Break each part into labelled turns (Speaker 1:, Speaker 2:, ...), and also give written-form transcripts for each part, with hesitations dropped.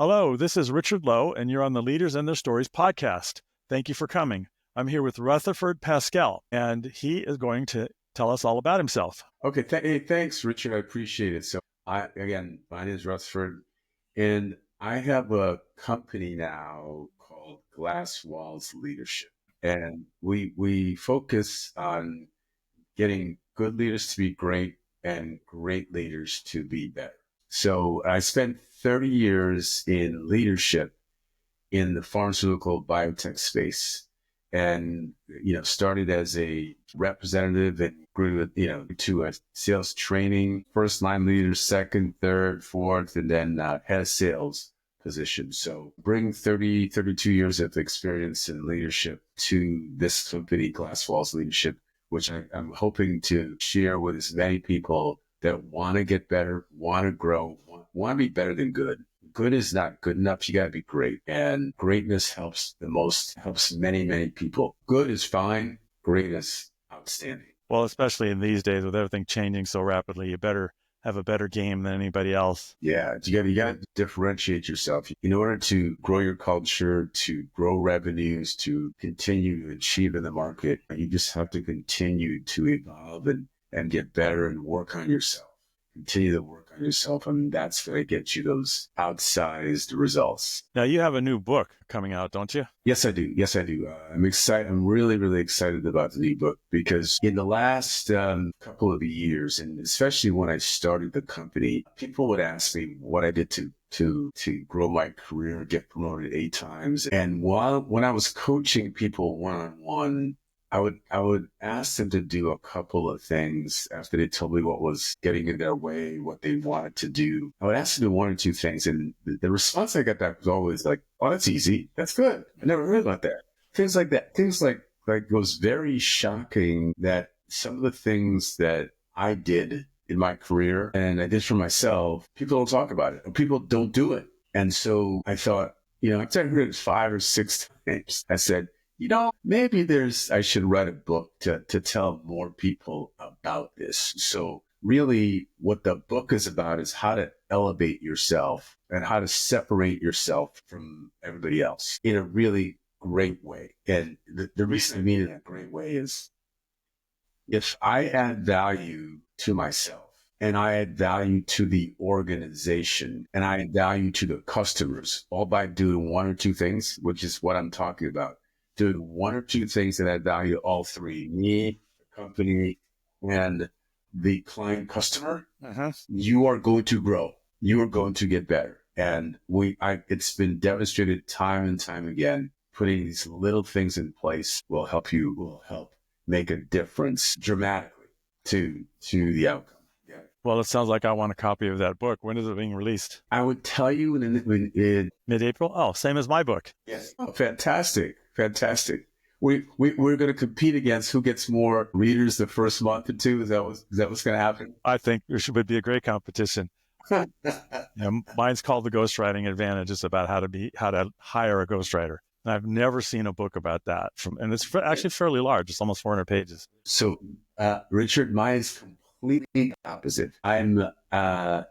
Speaker 1: Hello, this is Richard Lowe, and you're on the Leaders and Their Stories podcast. Thank you for coming. I'm here with Rutherford Pascal, and he is going to tell us all about himself.
Speaker 2: Okay, hey, thanks, Richard. I appreciate it. So, my name is Rutherford, and I have a company now called Glass Walls Leadership, and we focus on getting good leaders to be great and great leaders to be better. So, I spent 30 years in leadership in the pharmaceutical biotech space, and started as a representative and grew to a sales training, first line leader, second, third, fourth, and then head of sales position. So bring 32 years of experience in leadership to this company, Glass Walls Leadership, which I'm hoping to share with as many people that want to get better, want to grow, want to be better than good. Good is not good enough. You got to be great. And greatness helps many, many people. Good is fine. Great is outstanding.
Speaker 1: Well, especially in these days with everything changing so rapidly, you better have a better game than anybody else.
Speaker 2: Yeah, you got to differentiate yourself in order to grow your culture, to grow revenues, to continue to achieve in the market. You just have to continue to evolve and get better and work on yourself. Continue to work on yourself, and that's going to get you those outsized results.
Speaker 1: Now, you have a new book coming out, don't you?
Speaker 2: Yes, I do. I'm excited. I'm really, really excited about the new book because in the last couple of years, and especially when I started the company, people would ask me what I did to grow my career, get promoted 8 times. And when I was coaching people one-on-one, I would ask them to do a couple of things after they told me what was getting in their way, what they wanted to do. I would ask them to do 1 or 2 things. And the response I got back was always like, oh, that's easy. That's good. I never heard about that. Things like that. Things like it was very shocking that some of the things that I did in my career and I did for myself, people don't talk about it or people don't do it. And so I thought, after I heard it 5 or 6 times, I said, maybe I should write a book to tell more people about this. So really what the book is about is how to elevate yourself and how to separate yourself from everybody else in a really great way. And the reason I mean in a great way is if I add value to myself and I add value to the organization and I add value to the customers, all by doing 1 or 2 things, which is what I'm talking about. Doing 1 or 2 things that add value, all 3, me, the company, and the client customer, you are going to grow. You are going to get better. And it's been demonstrated time and time again, putting these little things in place will help make a difference dramatically to the outcome. Yeah.
Speaker 1: Well, it sounds like I want a copy of that book. When is it being released?
Speaker 2: I would tell you in
Speaker 1: mid-April. Oh, same as my book.
Speaker 2: Yes. Oh, fantastic. We're going to compete against who gets more readers the first month or 2. Is that what's going to happen?
Speaker 1: I think there would be a great competition. Mine's called The Ghostwriting Advantage. It's about how to hire a ghostwriter. And I've never seen a book about that. And it's actually fairly large. It's almost 400 pages.
Speaker 2: So, Richard, mine is completely opposite. I'm the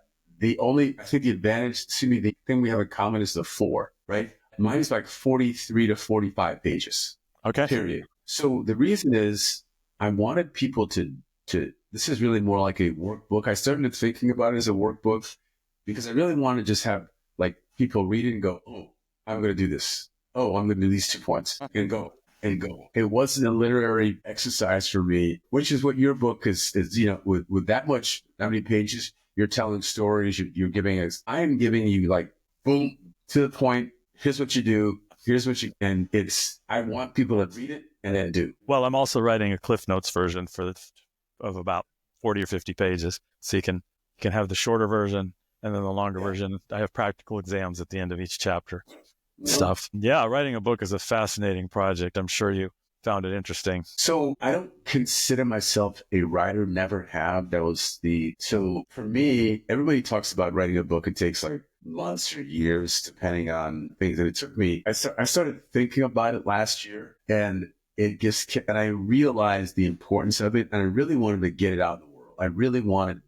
Speaker 2: advantage to me, the thing we have in common is the 4, right? Mine is like 43 to 45 pages.
Speaker 1: Okay.
Speaker 2: Period. So the reason is I wanted people to, this is really more like a workbook. I started thinking about it as a workbook because I really want to just have like people read it and go, oh, I'm going to do this. Oh, I'm going to do these 2 points and go. It wasn't a literary exercise for me, which is what your book is, with that many pages, you're telling stories, you're giving us, I am giving you like, boom, to the point. Here's what you do. And I want people to read it and then do.
Speaker 1: Well, I'm also writing a Cliff Notes version of about 40 or 50 pages. So you can have the shorter version and then the longer version. I have practical exams at the end of each chapter. Stuff. Yeah, writing a book is a fascinating project. I'm sure you found it interesting.
Speaker 2: So I don't consider myself a writer, never have. So for me, everybody talks about writing a book. It takes like months or years, depending on things. And it took me, I started thinking about it last year and I realized the importance of it. And I really wanted to get it out in the world. I really want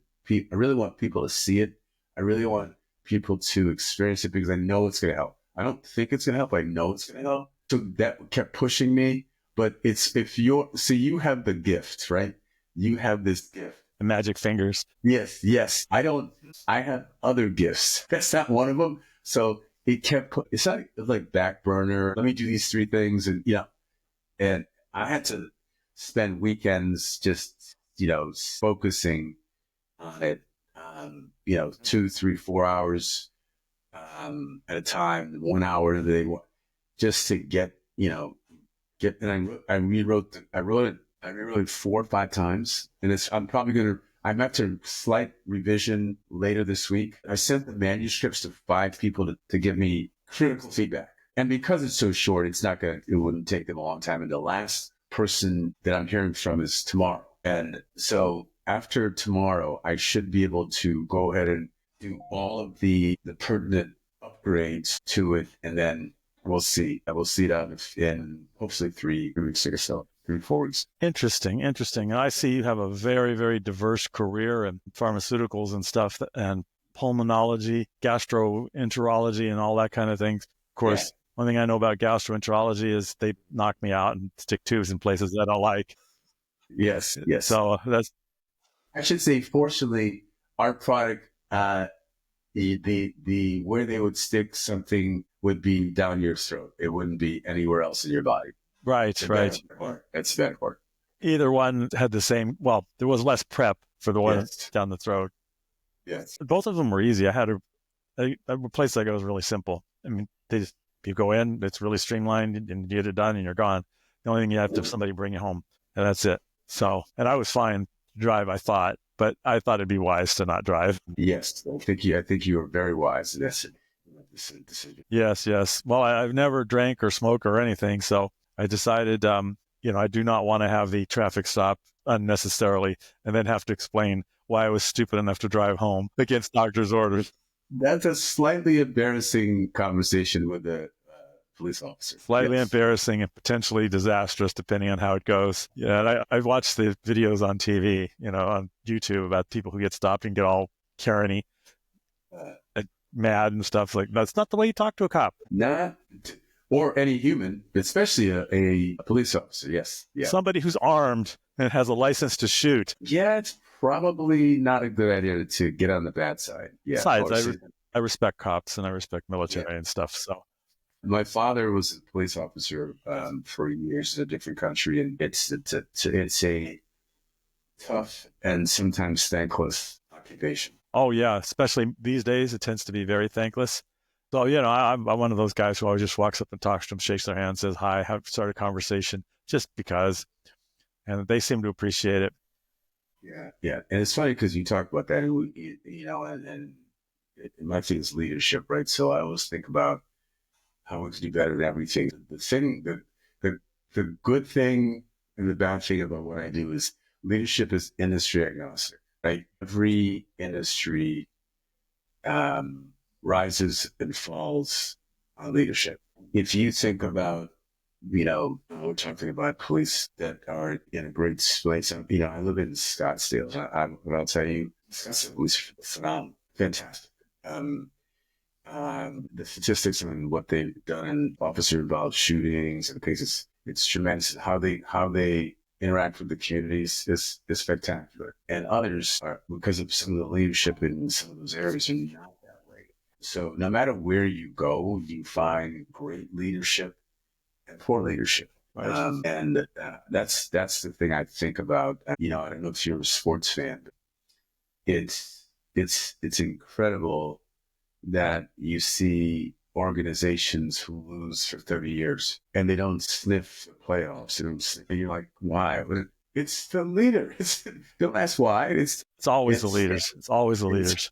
Speaker 2: people to see it. I really want people to experience it because I know it's going to help. I don't think it's going to help. I know it's going to help. So that kept pushing me. But it's you have the gift, right? You have this gift.
Speaker 1: The magic fingers.
Speaker 2: Yes. I have other gifts. That's not one of them. So it's not like back burner. Let me do these 3 things. And I had to spend weekends just, focusing on it, 2, 3, 4 hours, at a time, 1 hour a day, just to and I rewrote it 4 or 5 times. And I'm after slight revision later this week. I sent the manuscripts to 5 people to give me critical feedback. And because it's so short, it wouldn't take them a long time. And the last person that I'm hearing from is tomorrow. And so after tomorrow, I should be able to go ahead and do all of the pertinent upgrades to it. And then we'll see. I will see that in hopefully 3 weeks or so, 3 or 4 weeks.
Speaker 1: Interesting. And I see you have a very, very diverse career in pharmaceuticals and stuff, and pulmonology, gastroenterology, and all that kind of thing. Of course, One thing I know about gastroenterology is they knock me out and stick tubes in places that I don't like.
Speaker 2: Yes.
Speaker 1: So
Speaker 2: I should say, fortunately, our product, the where they would stick something would be down your throat. It wouldn't be anywhere else in your body.
Speaker 1: Right.
Speaker 2: That's that part.
Speaker 1: Either one had the same. Well, there was less prep for the one down the throat.
Speaker 2: Yes.
Speaker 1: Both of them were easy. I had a place that was really simple. I mean, you go in, it's really streamlined, and you get it done, and you're gone. The only thing you have to have somebody bring you home, and that's it. So, and I was fine to drive, I thought, but I thought it'd be wise to not drive.
Speaker 2: Yes, I think you were very wise in this decision.
Speaker 1: Yes. Well, I've never drank or smoked or anything, so I decided, I do not want to have the traffic stop unnecessarily, and then have to explain why I was stupid enough to drive home against doctor's orders.
Speaker 2: That's a slightly embarrassing conversation with the police officer.
Speaker 1: Slightly embarrassing and potentially disastrous, depending on how it goes. Yeah, and I watched the videos on TV, on YouTube about people who get stopped and get all Karen-y, mad and stuff. Like, that's not the way you talk to a cop.
Speaker 2: Not, or any human, especially a police officer. Yes. Yeah.
Speaker 1: Somebody who's armed and has a license to shoot.
Speaker 2: Yeah, it's probably not a good idea to get on the bad side. Yeah.
Speaker 1: Besides, I respect cops and I respect military and stuff. So,
Speaker 2: my father was a police officer for years in a different country, and it's a tough and sometimes thankless occupation.
Speaker 1: Oh yeah, especially these days, it tends to be very thankless. So I'm one of those guys who always just walks up and talks to them, shakes their hand, says hi, start a conversation, just because, and they seem to appreciate it.
Speaker 2: Yeah, and it's funny because you talk about that, and my thing is leadership, right? So I always think about how we can do better than everything. The good thing and the bad thing about what I do is leadership is industry agnostic, right? Every industry rises and falls on leadership. If you think about, we're talking about police that are in a great place. I live in Scottsdale. I'll tell you, Scottsdale was phenomenal, fantastic. The statistics and what they've done in officer-involved shootings and things, it's tremendous. How they interact with the communities is spectacular. And others are, because of some of the leadership in some of those areas, are not that way. So no matter where you go, you find great leadership and poor leadership. Right. And that's the thing I think about. I don't know if you're a sports fan, but it's incredible that you see organizations who lose for 30 years and they don't sniff the playoffs. And you're like, why? It's the leader. Don't ask why. It's
Speaker 1: always the leaders. It's always the leaders.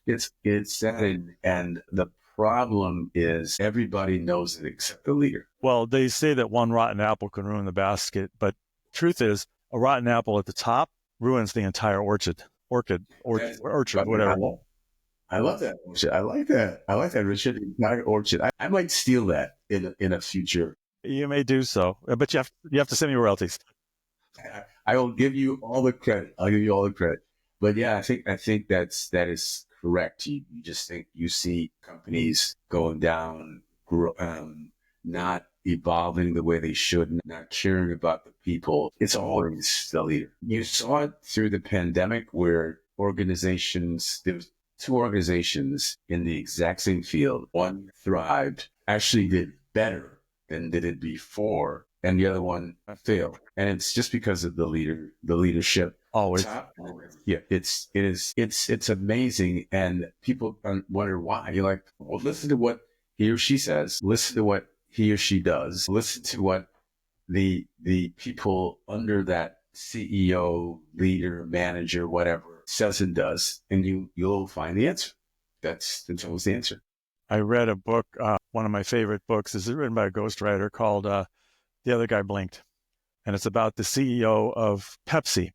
Speaker 2: It's that, and the problem is everybody knows it except the leader.
Speaker 1: Well, they say that one rotten apple can ruin the basket, but truth is, a rotten apple at the top ruins the entire orchard, whatever.
Speaker 2: I love that. I like that, Richard. The entire orchard. I might steal that in a future.
Speaker 1: You may do so, but you have to send me royalties.
Speaker 2: I will give you all the credit. I'll give you all the credit. But yeah, I think that is correct. You just think you see companies going down, not evolving the way they should, not caring about the people. It's always the leader. You saw it through the pandemic where there was two organizations in the exact same field. One thrived, actually did better than they did before, and the other one failed. And it's just because of the leadership.
Speaker 1: Always.
Speaker 2: Yeah, it's amazing. And people wonder why. You're like, well, listen to what he or she says, listen to what he or she does, listen to what the people under that CEO, leader, manager, whatever says and does, and you'll find the answer. That's always the answer.
Speaker 1: I read a book, one of my favorite books is written by a ghostwriter called The Other Guy Blinked. And it's about the CEO of Pepsi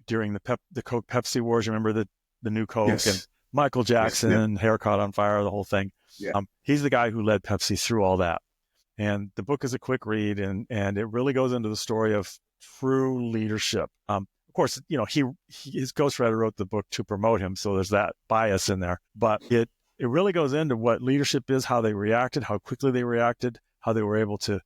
Speaker 1: during the Coke Pepsi wars. You remember the new Coke?
Speaker 2: Yes.
Speaker 1: And Michael Jackson,
Speaker 2: Yes,
Speaker 1: hair caught on fire, the whole thing.
Speaker 2: Yeah.
Speaker 1: He's the guy who led Pepsi through all that. And the book is a quick read, and it really goes into the story of true leadership. Of course, his ghostwriter wrote the book to promote him, so there's that bias in there. But it really goes into what leadership is, how they reacted, how quickly they reacted, how they were able to.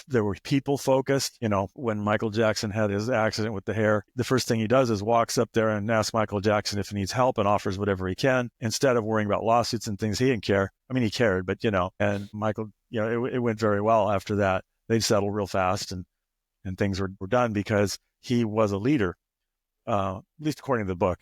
Speaker 1: They were people focused. When Michael Jackson had his accident with the hair, the first thing he does is walks up there and asks Michael Jackson if he needs help and offers whatever he can instead of worrying about lawsuits and things. He didn't care. I mean, he cared, but and Michael, it went very well after that. They settled real fast and things were done because he was a leader. At least according to the book.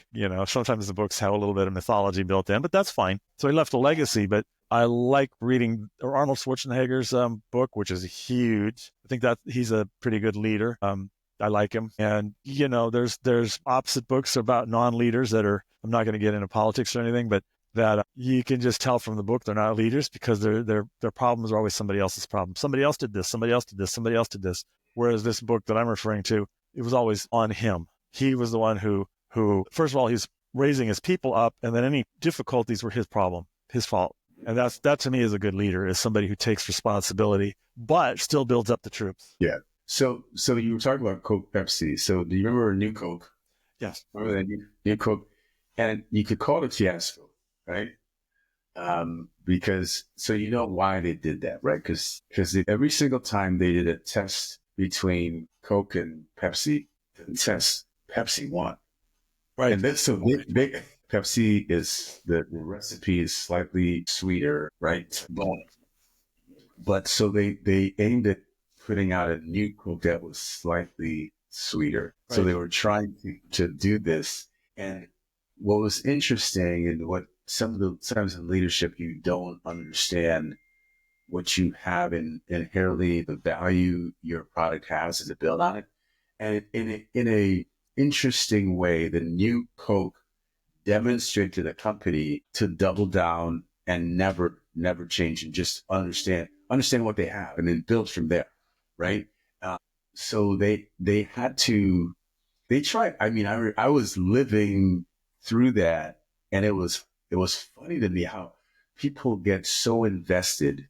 Speaker 1: Sometimes the books have a little bit of mythology built in, but that's fine. So he left a legacy, but I like reading Arnold Schwarzenegger's book, which is huge. I think that he's a pretty good leader. I like him. And, there's opposite books about non-leaders that are, I'm not going to get into politics or anything, but that you can just tell from the book they're not leaders because their problems are always somebody else's problem. Somebody else did this, somebody else did this, somebody else did this. Whereas this book that I'm referring to, it was always on him. He was the one who, first of all, he's raising his people up, and then any difficulties were his problem, his fault. And that to me is a good leader, is somebody who takes responsibility, but still builds up the troops.
Speaker 2: Yeah. So you were talking about Coke Pepsi. So do you remember New Coke?
Speaker 1: Yes.
Speaker 2: Remember that New Coke? And you could call it a fiasco, right? Because, so you know why they did that, right? Because every single time they did a test between Coke and Pepsi, the test, Pepsi won.
Speaker 1: Right.
Speaker 2: And so Pepsi is, the recipe is slightly sweeter, right? But so they aimed at putting out a new Coke that was slightly sweeter. Right. So they were trying to do this. And what was interesting, and what sometimes in leadership, you don't understand what you have inherently, the value your product has to build on it. And in a interesting way, the new Coke demonstrated to the company to double down and never change, and just understand what they have and then build from there, right? So they tried. I mean, I was living through that, and it was funny to me how people get so invested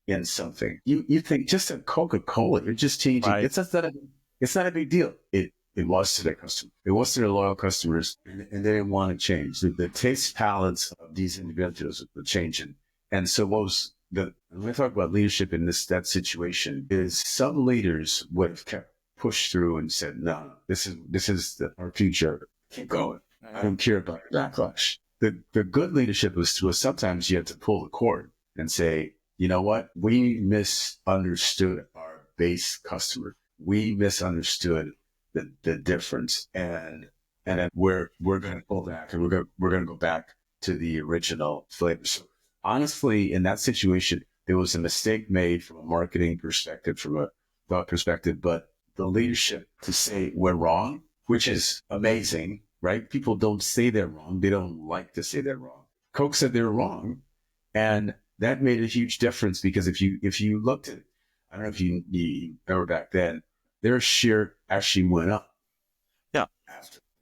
Speaker 2: in something. You think just a Coca-Cola, you're just changing. Right. It's not a big deal. It was to their customer. It was to their loyal customers, and they didn't want to change. The taste palates of these individuals were changing. And so when we talk about leadership in that situation, is some leaders would have kept pushed through and said, no, this is our future. Keep going. I don't care about backlash. The good leadership was sometimes you have to pull the cord and say, you know what? We misunderstood our base customer. We misunderstood the difference, and then we're going to pull back, and we're going to go back to the original flavor. So honestly, in that situation, there was a mistake made from a marketing perspective, from a thought perspective, but the leadership to say we're wrong, which is amazing, right? People don't say they're wrong. They don't like to say they're wrong. Coke said they're wrong, and that made a huge difference, because if you looked at, I don't know if you remember back then, their share actually went up.
Speaker 1: Yeah.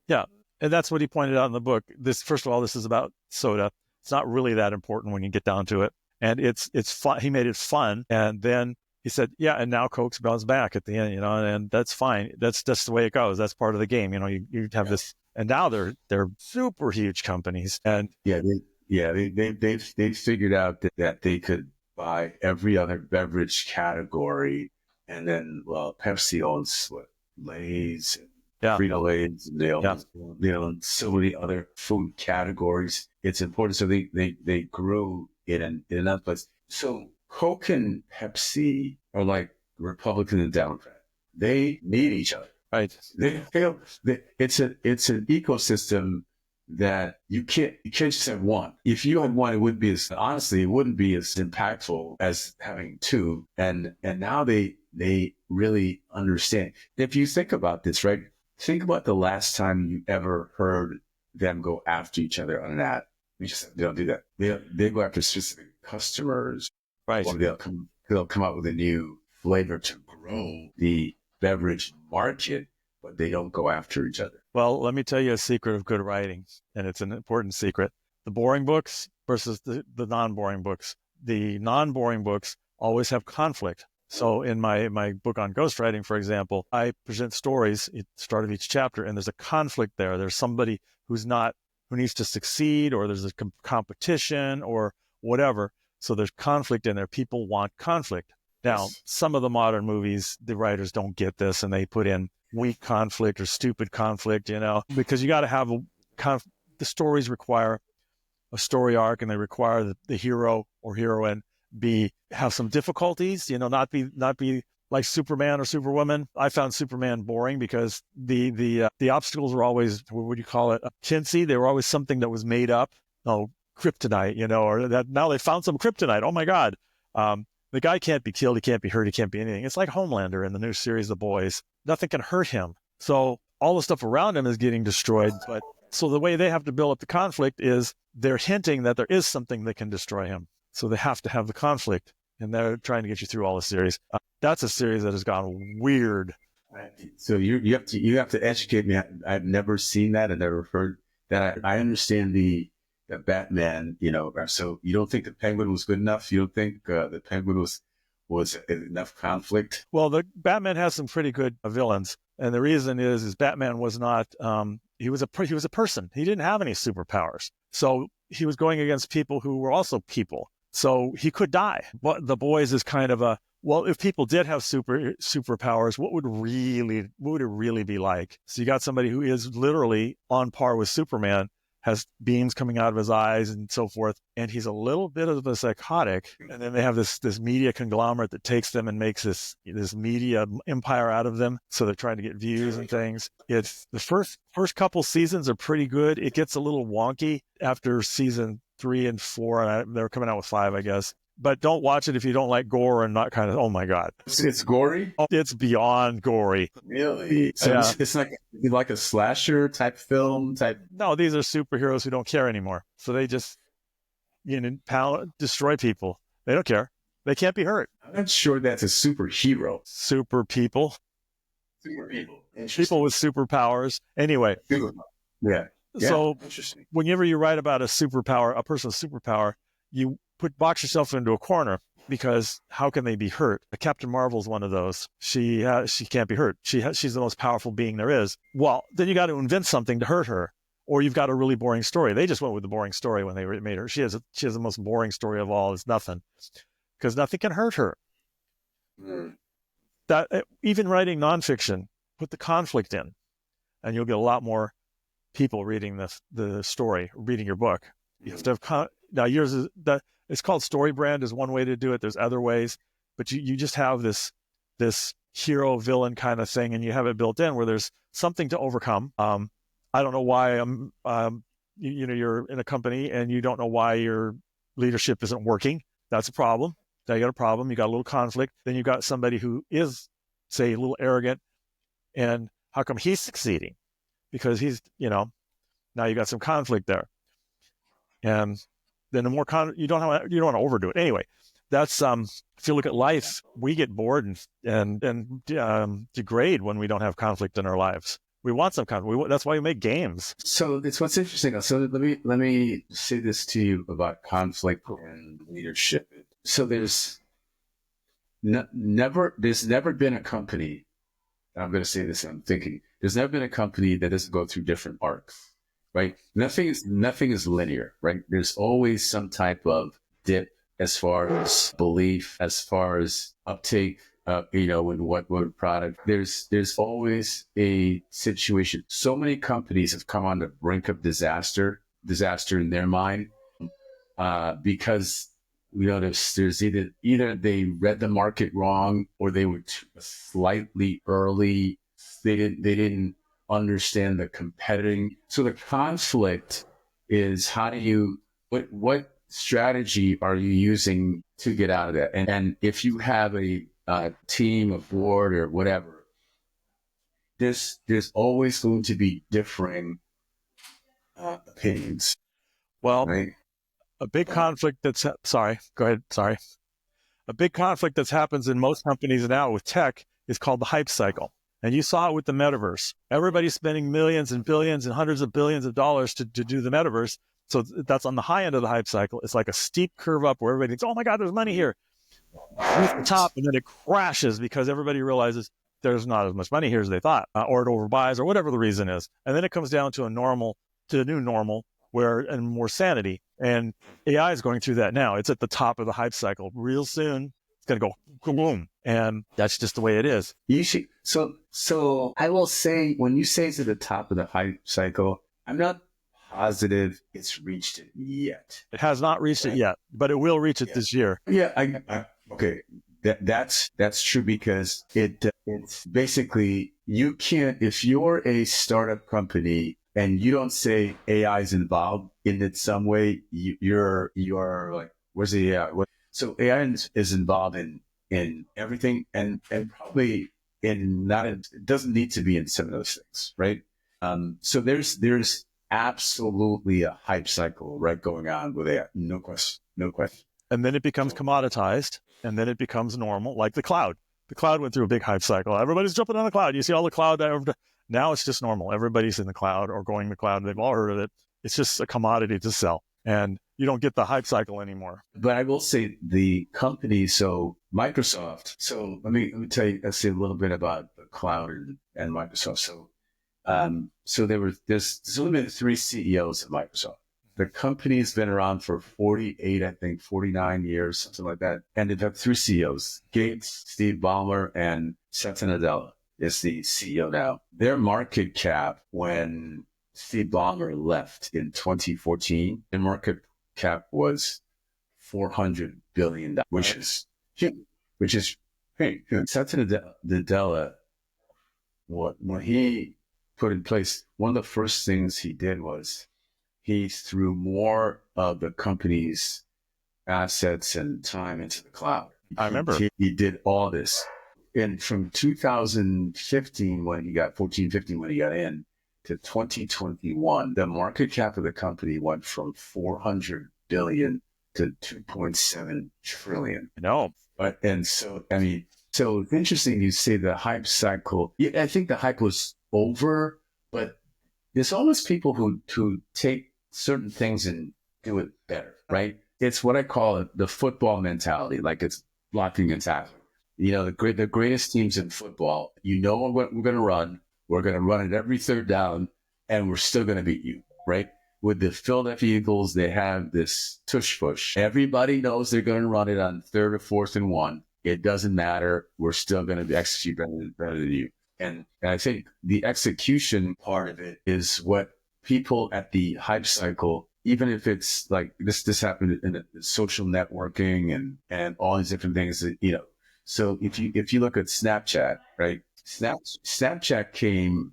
Speaker 1: Yeah. And that's what he pointed out in the book. First of all, this is about soda. It's not really that important when you get down to it. And it's fun. He made it fun. And then he said, yeah, and now Coke's bounced back at the end, and that's fine. That's the way it goes. That's part of the game. You have this, And now they're super huge companies. And
Speaker 2: they've figured out that they could buy every other beverage category, and then Pepsi owns what, Lay's,
Speaker 1: yeah,
Speaker 2: Frito-Lay's, and
Speaker 1: yeah,
Speaker 2: they own so many other food categories. It's important. So they grew in another place. So Coke and Pepsi are like Republican and Democrat. They need each other.
Speaker 1: right.
Speaker 2: It's an ecosystem that you can't just have one. If you had one, it wouldn't be as impactful as having two. And now they really understand. If you think about this, right? Think about the last time you ever heard them go after each other on an ad. They don't do that. They go after specific customers,
Speaker 1: Right.
Speaker 2: or they'll come out with a new flavor to grow the beverage market, but they don't go after each other.
Speaker 1: Well, let me tell you a secret of good writing, and it's an important secret. The boring books versus the non-boring books. The non-boring books always have conflict. So in my book on ghostwriting, for example, I present stories at the start of each chapter, and there's a conflict there. There's somebody who needs to succeed, or there's a competition or whatever. So there's conflict in there. People want conflict. Now, some of the modern movies, the writers don't get this, and they put in weak conflict or stupid conflict, because you got to have the stories require a story arc, and they require the hero or heroine have some difficulties, not be like Superman or Superwoman. I found Superman boring because the obstacles were always, what would you call it, chintzy. They were always something that was made up. Kryptonite, or that now they found some kryptonite. Oh my God. The guy can't be killed. He can't be hurt. He can't be anything. It's like Homelander in the new series, The Boys. Nothing can hurt him. So all the stuff around him is getting destroyed. But so the way they have to build up the conflict is they're hinting that there is something that can destroy him. So they have to have the conflict, and they're trying to get you through all the series. That's a series that has gone weird.
Speaker 2: So you have to educate me. I've never seen that, and never heard that. I understand the Batman, so you don't think the Penguin was good enough? You don't think the Penguin was enough conflict?
Speaker 1: Well, the Batman has some pretty good villains, and the reason is Batman was not. He was a person. He didn't have any superpowers, so he was going against people who were also people. So he could die. But The Boys is kind of if people did have superpowers, what would it really be like? So you got somebody who is literally on par with Superman, has beams coming out of his eyes and so forth, and he's a little bit of a psychotic. And then they have this media conglomerate that takes them and makes this media empire out of them. So they're trying to get views and things. It's the first couple seasons are pretty good. It gets a little wonky after season 3 and 4, and they're coming out with 5, I guess. But don't watch it if you don't like gore and not kind of, oh my God.
Speaker 2: It's gory?
Speaker 1: Oh, it's beyond gory.
Speaker 2: Really? So yeah. It's like a slasher type film type?
Speaker 1: No, these are superheroes who don't care anymore. So they just, destroy people. They don't care. They can't be hurt.
Speaker 2: I'm not sure that's a superhero.
Speaker 1: Super people. People with superpowers. Anyway.
Speaker 2: Yeah.
Speaker 1: So whenever you write about a person's superpower, you box yourself into a corner, because how can they be hurt? Captain Marvel's one of those. She can't be hurt. She's the most powerful being there is. Well, then you got to invent something to hurt her, or you've got a really boring story. They just went with the boring story when they made her. She has the most boring story of all. It's nothing, because nothing can hurt her. That even writing nonfiction, put the conflict in, and you'll get a lot more people reading the story, reading your book. You have to have now yours is that. It's called story brand is one way to do it. There's other ways, but you just have this hero villain kind of thing, and you have it built in where there's something to overcome. I don't know why you're in a company and you don't know why your leadership isn't working. That's a problem. Now you got a problem. You got a little conflict. Then you got somebody who is, say, a little arrogant, and how come he's succeeding? Because he's, now you got some conflict there, and then the more you don't want to overdo it. Anyway, that's if you look at life, we get bored and degrade when we don't have conflict in our lives. We want some conflict. That's why we make games.
Speaker 2: So it's what's interesting. So let me say this to you about conflict and leadership. So there's never been a company. I'm going to say this. I'm thinking There's never been a company that doesn't go through different arcs, right? Nothing is linear, right? There's always some type of dip as far as belief, as far as uptake, in what product. There's always a situation. So many companies have come on the brink of disaster in their mind, because there's either they read the market wrong, or they were slightly early. They didn't understand the competiting. So the conflict is, what strategy are you using to get out of that? And if you have a team, a board, or whatever, there's always going to be differing opinions,
Speaker 1: Well,
Speaker 2: right?
Speaker 1: a big conflict sorry, go ahead. Sorry. A big conflict that happens in most companies now with tech is called the hype cycle. And you saw it with the metaverse. Everybody's spending millions and billions and hundreds of billions of dollars to do the metaverse. So that's on the high end of the hype cycle. It's like a steep curve up where everybody thinks, oh my God, there's money here. Reach the top, and then it crashes because everybody realizes there's not as much money here as they thought, or it overbuys, or whatever the reason is. And then it comes down to a new normal, and more sanity. And AI is going through that now. It's at the top of the hype cycle. Real soon, it's going to go boom. And that's just the way it is.
Speaker 2: You see, so I will say, when you say it's at the top of the hype cycle, I'm not positive it's reached it yet.
Speaker 1: It has not reached it yet, but it will reach it this year.
Speaker 2: Yeah, okay. That's true, because it's basically, you can't, if you're a startup company and you don't say AI is involved in it some way, you're like, where's the AI? So AI is involved in everything, and probably it doesn't need to be in some of those things, right? So there's absolutely a hype cycle, right, going on with AI. No question.
Speaker 1: And then it becomes commoditized, and then it becomes normal, like the cloud. The cloud went through a big hype cycle. Everybody's jumping on the cloud. You see all the cloud. Now it's just normal. Everybody's in the cloud or going to the cloud. They've all heard of it. It's just a commodity to sell, and you don't get the hype cycle anymore.
Speaker 2: But I will say the company, so Microsoft. So let me tell you, let's say a little bit about the cloud and Microsoft. So there's only been 3 CEOs at Microsoft. The company's been around for 49 years, something like that. And they've had 3 CEOs, Gates, Steve Ballmer, and Satya Nadella is the CEO now. Their market cap, when Steve Ballmer left in 2014, their market cap was $400 billion, which is huge. Satya Nadella, when he put in place, one of the first things he did was he threw more of the company's assets and time into the cloud.
Speaker 1: I remember.
Speaker 2: He did all this. And from 2015, when he got in, to 2021, the market cap of the company went from 400 billion to 2.7 trillion.
Speaker 1: No.
Speaker 2: So it's interesting you say the hype cycle. Yeah, I think the hype was over, but there's always people who take certain things and do it better, right? It's what I call it, the football mentality, like it's blocking and tackling. The greatest teams in football, what we're going to run. We're going to run it every third down, and we're still going to beat you, right? With the Philadelphia Eagles, they have this tush-push. Everybody knows they're going to run it on 3rd or 4th and 1. It doesn't matter. We're still going to execute better than you. And I think the execution part of it is what people at the hype cycle, even if it's like this happened in the social networking and all these different things that, so if you look at Snapchat, right? Snapchat came,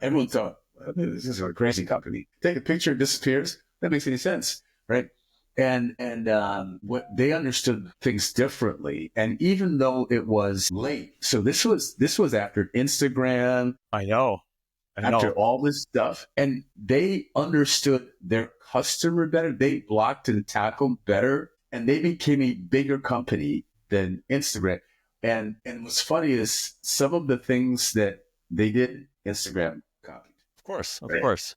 Speaker 2: everyone thought, this is a crazy company. Take a picture, it disappears. That makes any sense, right? And what they understood things differently. And even though it was late, so this was after Instagram.
Speaker 1: I know.
Speaker 2: After all this stuff, and they understood their customer better. They blocked and tackled better, and they became a bigger company than Instagram. And what's funny is some of the things that they did, Instagram copied.
Speaker 1: Of course.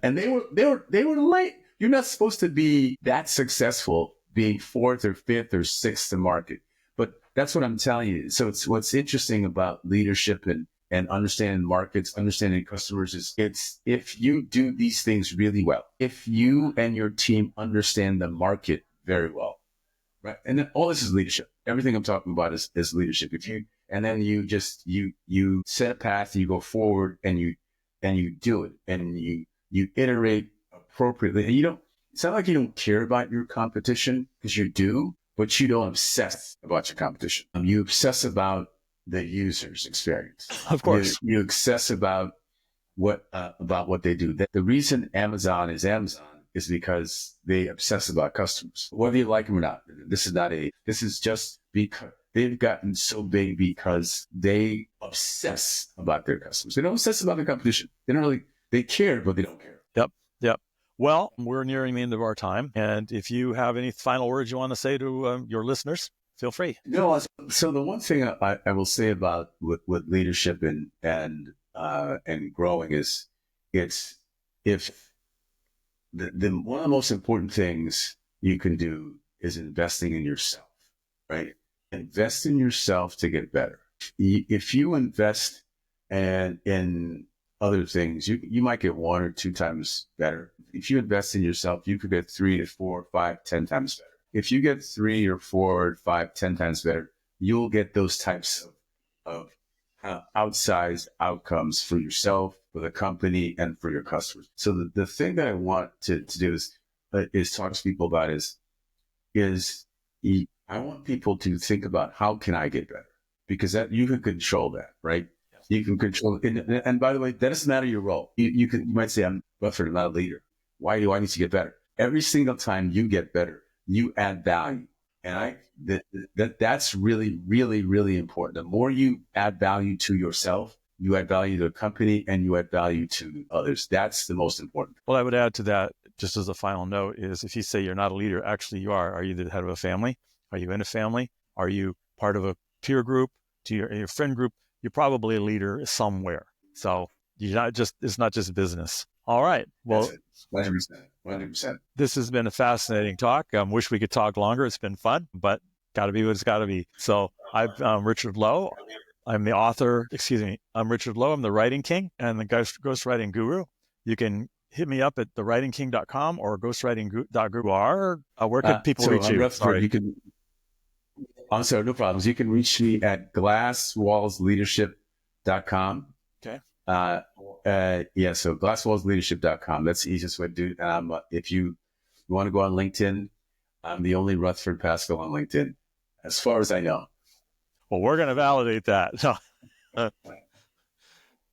Speaker 2: And they were late. You're not supposed to be that successful being 4th or 5th or 6th to market. But that's what I'm telling you. So it's what's interesting about leadership and understanding markets, understanding customers it's if you do these things really well, if you and your team understand the market very well, right? And then all this is leadership. Everything I'm talking about is leadership. And then you set a path, you go forward and you do it and you iterate appropriately. And it's not like you don't care about your competition, because you do, but you don't obsess about your competition. You obsess about the user's experience.
Speaker 1: Of course.
Speaker 2: You obsess about what they do. The reason Amazon is because they obsess about customers, whether you like them or not. This is just because they've gotten so big because they obsess about their customers. They don't obsess about their competition. They care, but they don't care.
Speaker 1: Yep. Well, we're nearing the end of our time. And if you have any final words you want to say to your listeners, feel free.
Speaker 2: No, so the one thing I will say about with leadership and growing is it's if the one of the most important things you can do is investing in yourself, right? Invest in yourself to get better. If you invest in other things, you might get 1 or 2 times better. If you invest in yourself, you could get 3 to 4, 5, 10 times better. If you get 3 or 4, 5, 10 times better, you'll get those types of outsized outcomes for yourself, for the company, and for your customers. So the thing that I want to do is talk to people about is I want people to think about, how can I get better? Because that you can control that, right? Yes. You can control it. And by the way, that doesn't matter your role. You might say, I'm Rutherford, I'm not a leader. Why do I need to get better? Every single time you get better, you add value. And that's really, really, really important. The more you add value to yourself, you add value to the company, and you add value to others. That's the most important.
Speaker 1: Well, I would add to that, just as a final note, is if you say you're not a leader, actually you are. Are you the head of a family? Are you in a family? Are you part of a peer group, to your friend group? You're probably a leader somewhere. So it's not just business. All right. Well,
Speaker 2: 100%.
Speaker 1: This has been a fascinating talk. Wish we could talk longer. It's been fun, but got to be what it's got to be. So I'm Richard Lowe. I'm the author. I'm Richard Lowe. I'm the writing king and the ghostwriting guru. You can hit me up at thewritingking.com or ghostwriting.guru. Where could people reach you?
Speaker 2: Sorry. I'm sorry, no problems. You can reach me at glasswallsleadership.com.
Speaker 1: Okay.
Speaker 2: So glasswallsleadership.com. That's the easiest way to do it. If you want to go on LinkedIn, I'm the only Rutherford Pascal on LinkedIn, as far as I know.
Speaker 1: Well, we're going to validate that.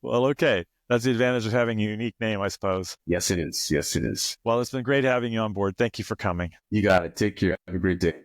Speaker 1: Well, okay. That's the advantage of having a unique name, I suppose.
Speaker 2: Yes, it is.
Speaker 1: Well, it's been great having you on board. Thank you for coming.
Speaker 2: You got it. Take care. Have a great day.